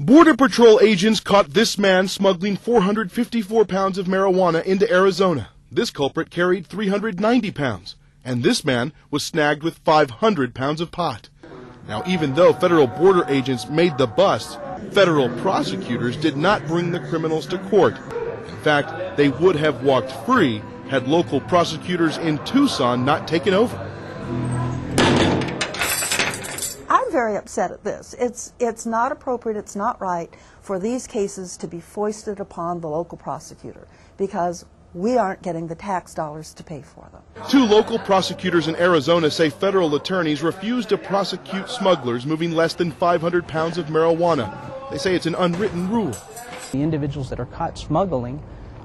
Border Patrol agents caught this man smuggling 454 pounds of marijuana into Arizona. This culprit carried 390 pounds, and this man was snagged with 500 pounds of pot. Now, even though federal border agents made the bust, federal prosecutors did not bring the criminals to court. In fact, they would have walked free had local prosecutors in Tucson not taken over. I'm very upset at this. It's not appropriate, it's not right for these cases to be foisted upon the local prosecutor because we aren't getting the tax dollars to pay for them. Two local prosecutors in Arizona say federal attorneys refuse to prosecute smugglers moving less than 500 pounds of marijuana. They say it's an unwritten rule. The individuals that are caught smuggling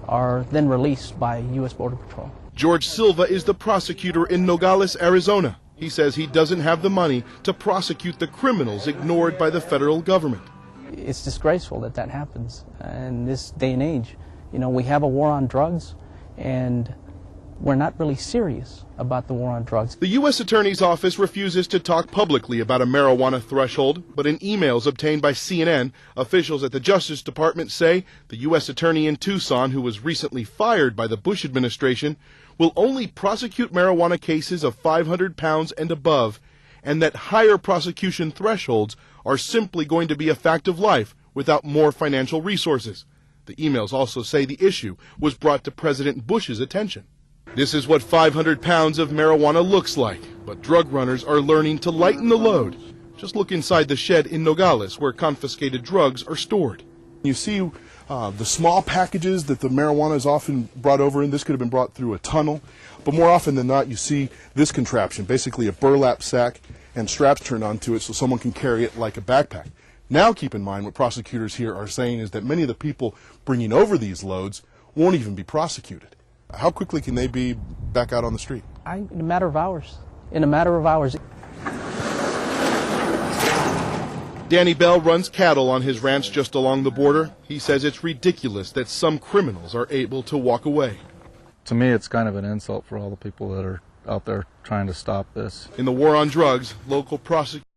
are then released by U.S. Border Patrol. George Silva is the prosecutor in Nogales, Arizona. He says he doesn't have the money to prosecute the criminals ignored by the federal government. It's disgraceful that that happens in this day and age. You know, we have a war on drugs, and we're not really serious about the war on drugs. The U.S. Attorney's Office refuses to talk publicly about a marijuana threshold, but in emails obtained by CNN, officials at the Justice Department say the U.S. Attorney in Tucson, who was recently fired by the Bush administration, will only prosecute marijuana cases of 500 pounds and above, and that higher prosecution thresholds are simply going to be a fact of life without more financial resources. The emails also say the issue was brought to President Bush's attention. This is what 500 pounds of marijuana looks like, but drug runners are learning to lighten the load. Just look inside the shed in Nogales where confiscated drugs are stored. You see the small packages that the marijuana is often brought over in. This could have been brought through a tunnel, but more often than not you see this contraption, basically a burlap sack and straps turned onto it so someone can carry it like a backpack. Now keep in mind what prosecutors here are saying is that many of the people bringing over these loads won't even be prosecuted. How quickly can they be back out on the street? In a matter of hours. In a matter of hours. Danny Bell runs cattle on his ranch just along the border. He says it's ridiculous that some criminals are able to walk away. To me, it's kind of an insult for all the people that are out there trying to stop this. In the war on drugs, local prosecutors